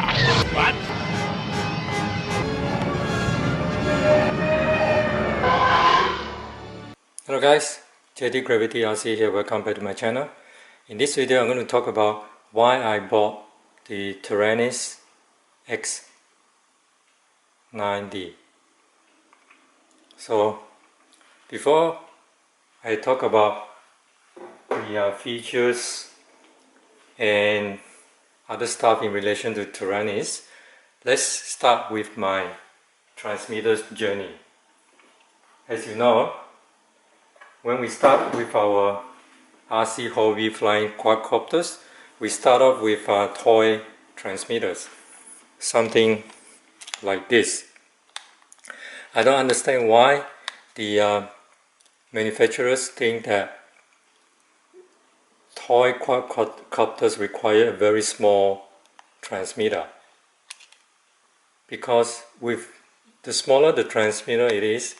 What? Hello guys, JD Gravity RC here, welcome back to my channel. In this video I'm going to talk about why I bought the Taranis X9D. So before I talk about the features and other stuff in relation to Taranis, let's start with my transmitter's journey. As you know, when we start with our RC hobby flying quadcopters, we start off with toy transmitters, something like this. I don't understand why the manufacturers think that toy quadcopters require a very small transmitter, because with the smaller the transmitter it is,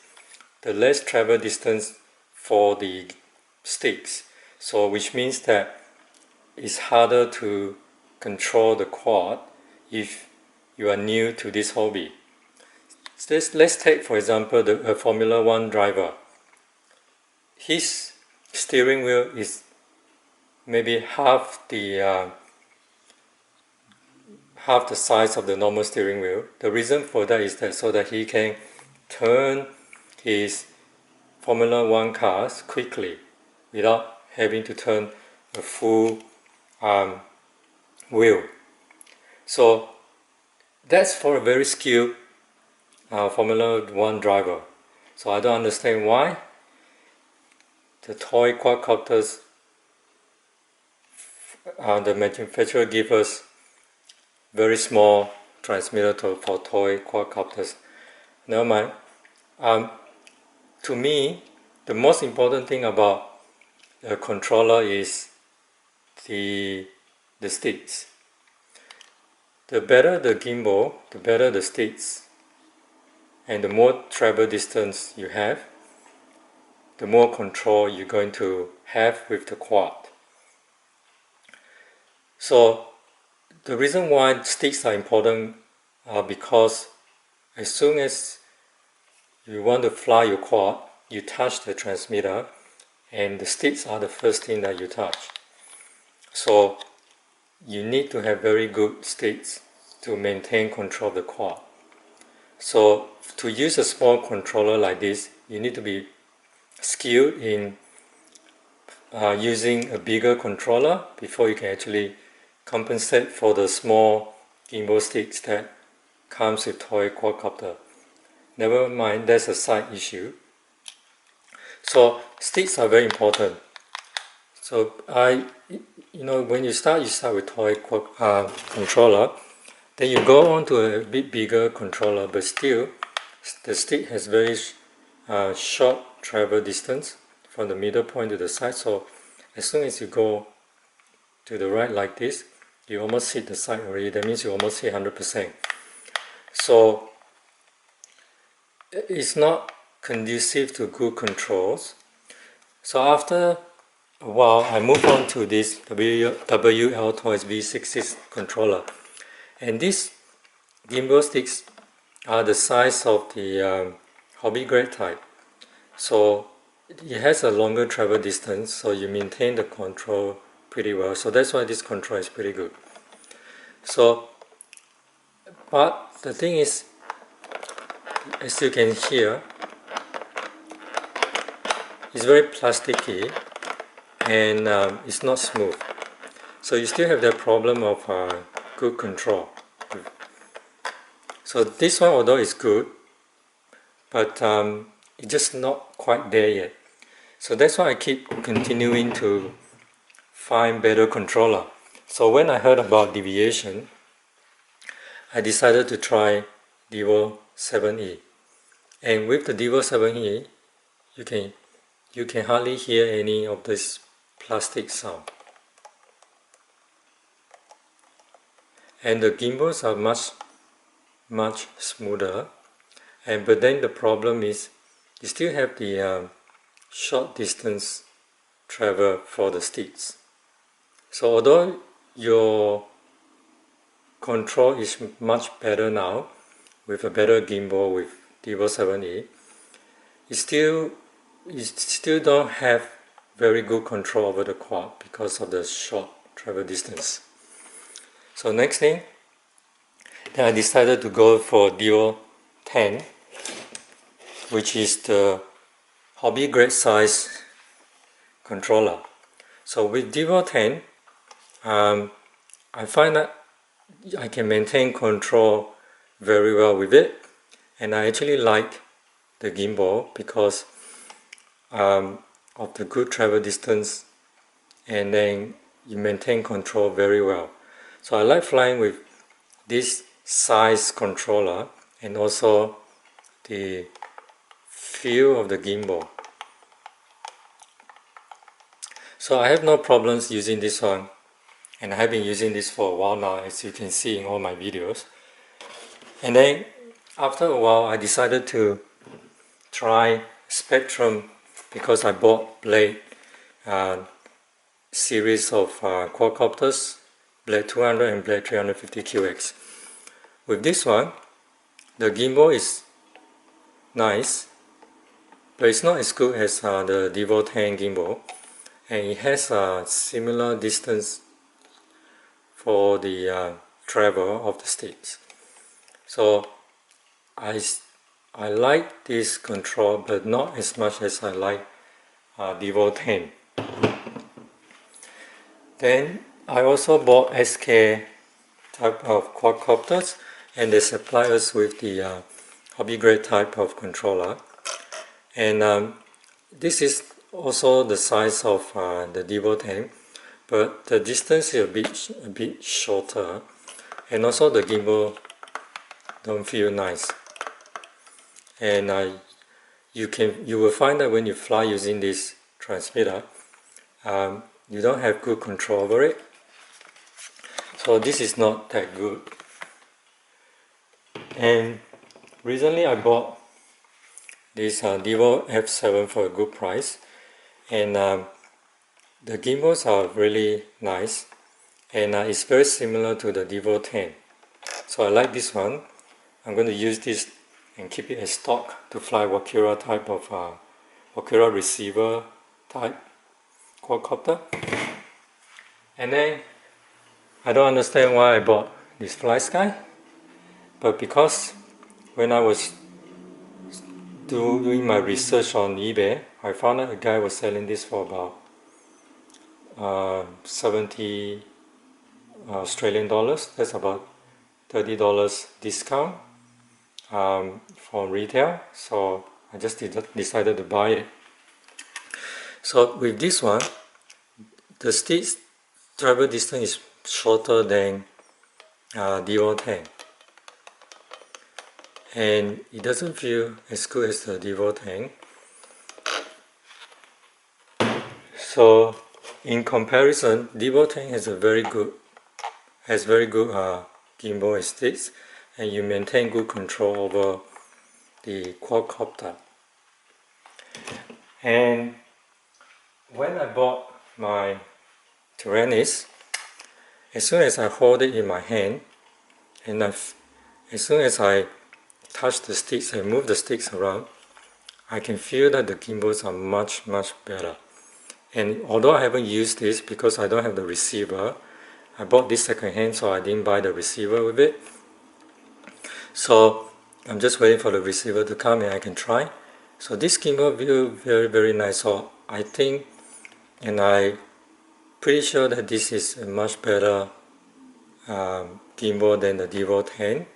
the less travel distance for the sticks, so which means that it's harder to control the quad if you are new to this hobby. So let's take for example a Formula 1 driver. His steering wheel is maybe half the size of the normal steering wheel. The reason for that is that so that he can turn his Formula 1 cars quickly without having to turn a full wheel. So that's for a very skilled Formula 1 driver. So I don't understand why the toy quadcopters, the manufacturer give us very small transmitter for toy quadcopters. Never mind. To me, the most important thing about a controller is the sticks. The better the gimbal, the better the sticks, and the more travel distance you have, the more control you're going to have with the quad. So the reason why sticks are important are because as soon as you want to fly your quad, you touch the transmitter, and the sticks are the first thing that you touch. So you need to have very good sticks to maintain control of the quad. So to use a small controller like this, you need to be skilled in using a bigger controller before you can actually compensate for the small gimbal sticks that comes with toy quadcopter. Never mind, that's a side issue. So sticks are very important. So when you start with toy controller, then you go on to a bit bigger controller, but still the stick has very short travel distance from the middle point to the side. So as soon as you go to the right like this, you almost hit the side already. That means you almost hit 100%. So it's not conducive to good controls. So after a while, I moved on to this WL Toys V66 controller, and these gimbal sticks are the size of the hobby grade type. So it has a longer travel distance, so you maintain the control pretty well. So that's why this control is pretty good. So, but the thing is, as you can hear, it's very plasticky and it's not smooth. So you still have that problem of good control. So this one, although it's good, but it's just not quite there yet. So that's why I keep continuing to find better controller. So when I heard about deviation, I decided to try Devo 7E. And with the Devo 7E, you can hardly hear any of this plastic sound. And the gimbals are much smoother. But then the problem is you still have the short distance travel for the sticks. So although your control is much better now with a better gimbal with Devo 7E. You still don't have very good control over the quad because of the short travel distance. So next thing, then I decided to go for Devo 10, which is the hobby grade size controller. So with Devo 10, I find that I can maintain control very well with it, and I actually like the gimbal because of the good travel distance, and then you maintain control very well. So I like flying with this size controller and also the feel of the gimbal. So I have no problems using this one, and I have been using this for a while now, as you can see in all my videos. And then after a while I decided to try Spectrum because I bought Blade series of quadcopters, Blade 200 and Blade 350QX. With this one, the gimbal is nice, but it's not as good as the Devo 10 gimbal, and it has a similar distance for the travel of the sticks. So I like this control, but not as much as I like Devo 10. Then I also bought SK type of quadcopters, and they supply us with the hobby grade type of controller. And this is also the size of the Devo 10, but the distance is a bit shorter, and also the gimbal don't feel nice. And you will find that when you fly using this transmitter, you don't have good control over it. So this is not that good. And recently I bought this Devo F7 for a good price, and the gimbals are really nice, and it's very similar to the Devo 10. So I like this one. I'm going to use this and keep it as stock to fly Wakura type of Wakura receiver type quadcopter. And then I don't understand why I bought this Flysky, but because when I was doing my research on eBay, I found that a guy was selling this for about 70 Australian dollars. That's about $30 discount from retail. So I just decided to buy it. So with this one, the stick's travel distance is shorter than Devo 10, and it doesn't feel as good as the Devo 10. So in comparison, Devo 10 has very good gimbal and sticks, and you maintain good control over the quadcopter. And when I bought my Taranis, as soon as I hold it in my hand, and as soon as I touch the sticks and move the sticks around, I can feel that the gimbals are much better. And although I haven't used this because I don't have the receiver, I bought this second hand, so I didn't buy the receiver with it. So I'm just waiting for the receiver to come and I can try. So this gimbal feels very nice. So I think, and I'm pretty sure that this is a much better gimbal than the Devo 10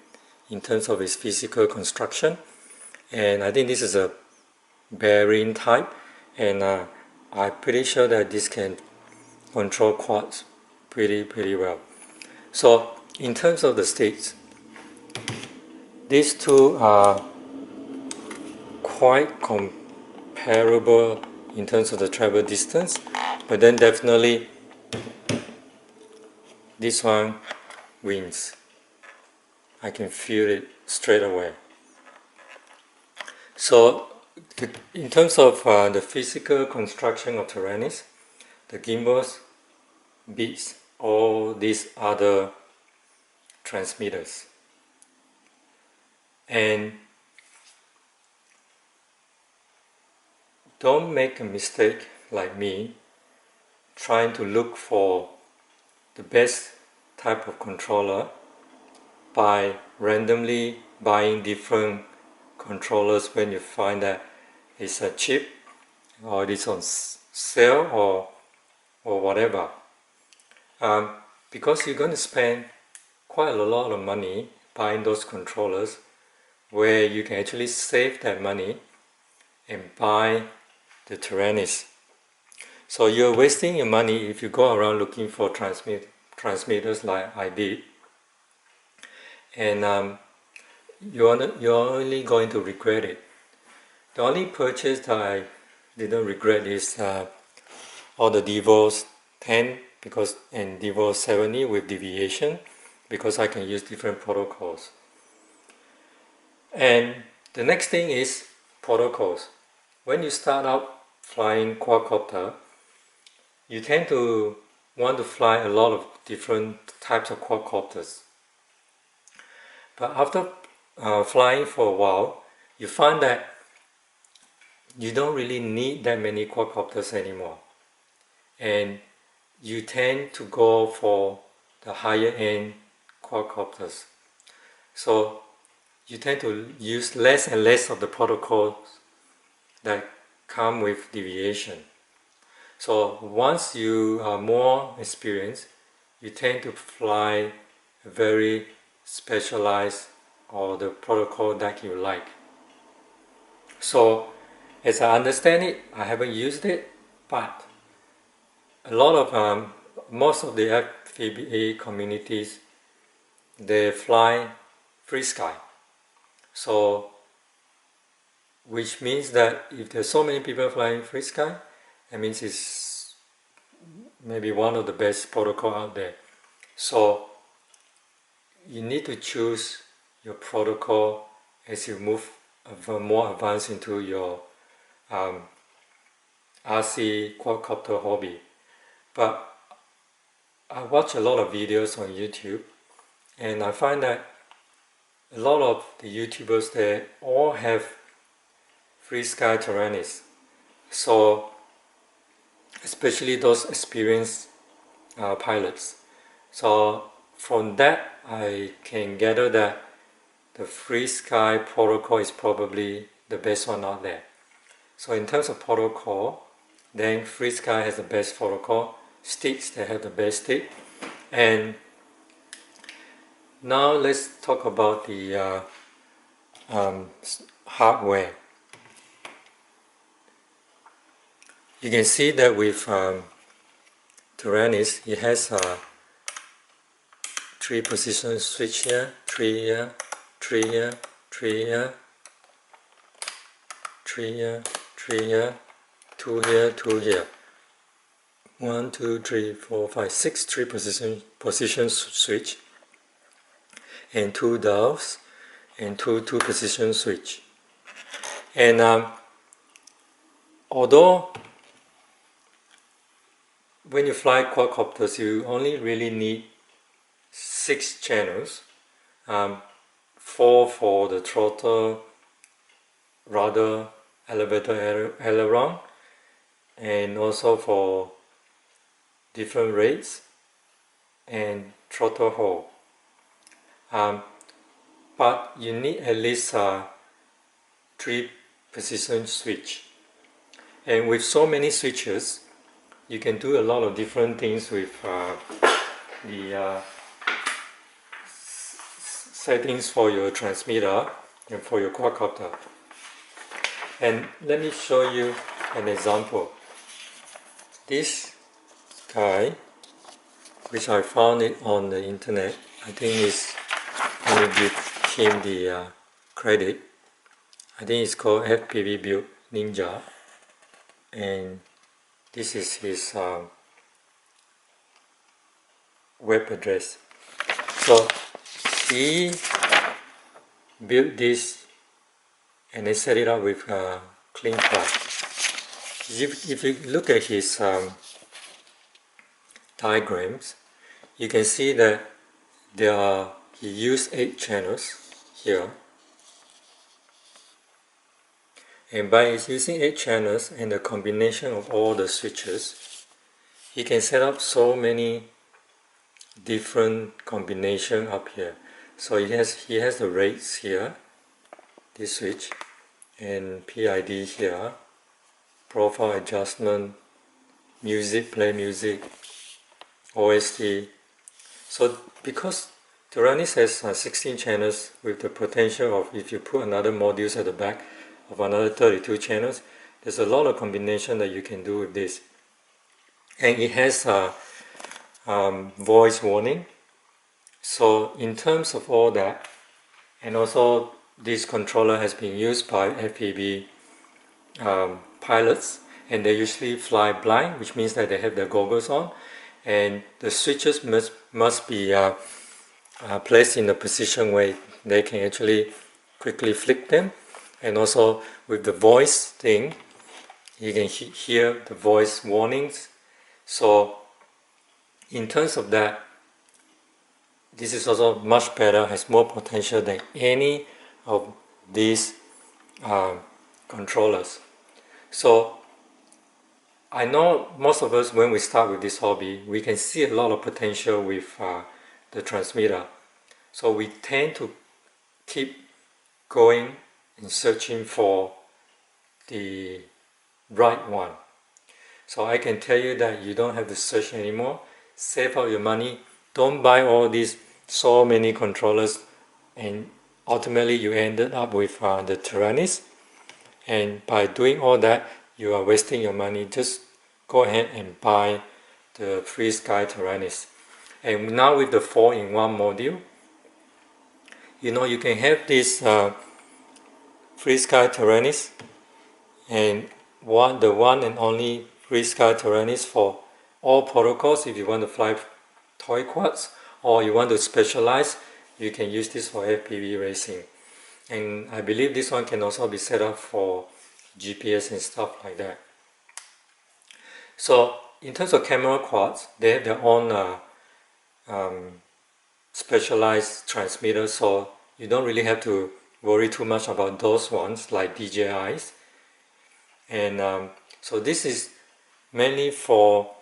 in terms of its physical construction. And I think this is a bearing type, and I'm pretty sure that this can control quads pretty well. So in terms of the sticks, these two are quite comparable in terms of the travel distance, but then definitely this one wins. I can feel it straight away. So in terms of the physical construction of Taranis, the gimbals beats all these other transmitters. And don't make a mistake like me trying to look for the best type of controller by randomly buying different controllers when you find that it's a cheap or it's on sale or whatever. Because you're going to spend quite a lot of money buying those controllers, where you can actually save that money and buy the Taranis. So you're wasting your money if you go around looking for transmitters like I did, and you're only going to regret it. The only purchase that I didn't regret is all the Devo 10 and Devo 70 with deviation, because I can use different protocols. And the next thing is protocols. When you start out flying quadcopter, you tend to want to fly a lot of different types of quadcopters. But after flying for a while, you find that you don't really need that many quadcopters anymore. And you tend to go for the higher end quadcopters. So you tend to use less and less of the protocols that come with deviation. So once you are more experienced, you tend to fly a very specialized or the protocol that you like. So as I understand it, I haven't used it, but a lot of most of the FPGA communities, they fly Frsky. So which means that if there's so many people flying Frsky, that means it's maybe one of the best protocol out there. So you need to choose your protocol as you move more advanced into your RC quadcopter hobby. But I watch a lot of videos on YouTube, and I find that a lot of the YouTubers, they all have Frsky Taranis. So especially those experienced pilots. So from that I can gather that the Frsky protocol is probably the best one out there. So in terms of protocol, then Frsky has the best protocol. Sticks, they have the best stick. And now let's talk about the hardware. You can see that with Taranis, it has a 3 position switch here, 3 here, 3 here, 3 here, 3 here, 3 here, 2 here, 2 here. 1, 2, 3, 4, 5, 6 3 position switch, and 2 dials, and 2 position switch. And although when you fly quadcopters, you only really need 6 channels, 4 for the throttle, rudder, elevator aileron, and also for different rates and throttle hole. But you need at least 3 position switch. And with so many switches, you can do a lot of different things with the settings for your transmitter and for your quadcopter. And let me show you an example. This guy, which I found it on the internet, I think it's, let me give him the credit. I think it's called FPV Build Ninja, and this is his web address. So he built this and they set it up with clean flash. If you look at his diagrams, you can see that there are he used 8 channels here, and by using 8 channels and the combination of all the switches, he can set up so many different combination up here. So he has the rates here, this switch, and PID here, profile adjustment, music, play music, OST. So because Taranis has 16 channels with the potential of, if you put another modules at the back of another 32 channels, there's a lot of combination that you can do with this. And it has voice warning. So in terms of all that, and also this controller has been used by FPV pilots, and they usually fly blind, which means that they have their goggles on, and the switches must be placed in a position where they can actually quickly flick them. And also with the voice thing, you can hear the voice warnings. So in terms of that, this is also much better, has more potential than any of these controllers. So I know most of us, when we start with this hobby, we can see a lot of potential with the transmitter. So we tend to keep going and searching for the right one. So I can tell you that you don't have to search anymore. Save out your money. Don't buy all these so many controllers, and ultimately you ended up with the Taranis. And by doing all that, you are wasting your money. Just go ahead and buy the Frsky Taranis. And now with the 4-in-1 module, you can have this Frsky Taranis, and the one and only Frsky Taranis for all protocols. If you want to fly toy quads or you want to specialize, you can use this for FPV racing. And I believe this one can also be set up for GPS and stuff like that. So in terms of camera quads, they have their own specialized transmitters, so you don't really have to worry too much about those ones like DJIs. And so this is mainly for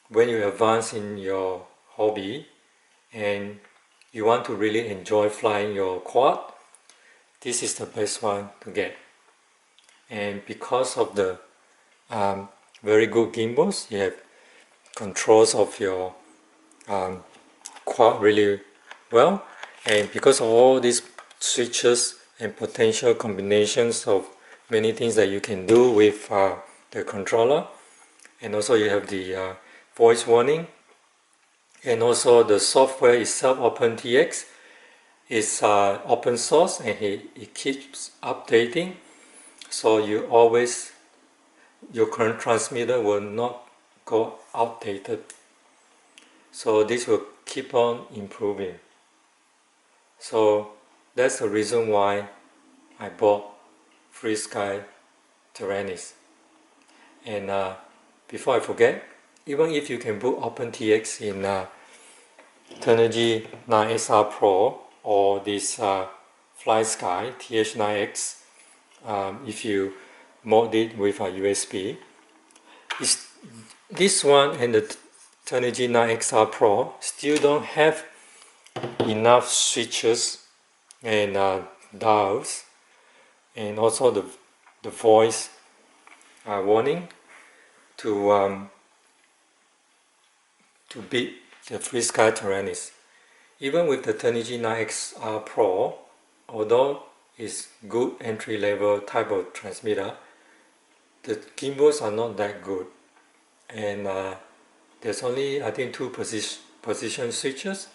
when you advance in your hobby and you want to really enjoy flying your quad. This is the best one to get. And because of the very good gimbals, you have controls of your quad really well, and because of all these switches and potential combinations of many things that you can do with the controller, and also you have the voice warning, and also the software itself, OpenTX, is open source, and it keeps updating, so your current transmitter will not go outdated. So this will keep on improving. So that's the reason why I bought Frsky Taranis. And before I forget, even if you can boot OpenTX in Turnigy 9XR Pro or this Flysky Th9x, if you mod it with a USB, this one and the Turnigy 9XR Pro still don't have enough switches and dials, and also the voice warning to beat the Frsky Taranis. Even with the Turnigy 9XR Pro, although it's good entry-level type of transmitter, the gimbals are not that good, and there's only, I think, 2 position switches.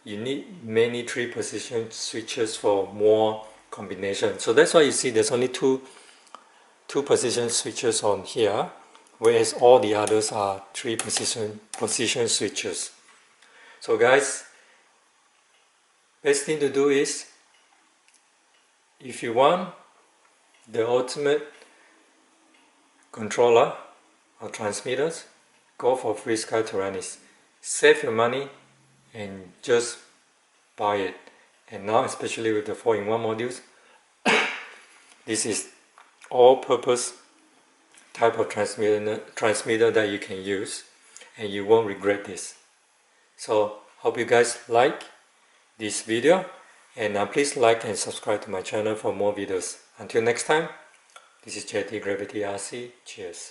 You need many 3 position switches for more combination. So that's why you see there's only two position switches on here, whereas all the others are 3 position switches. So guys, best thing to do is, if you want the ultimate controller or transmitters, go for Frsky Taranis. Save your money and just buy it. And now, especially with the 4-in-1 modules, this is all-purpose type of transmitter that you can use, and you won't regret this. So hope you guys like this video, and please like and subscribe to my channel for more videos. Until next time, this is JT Gravity RC. Cheers.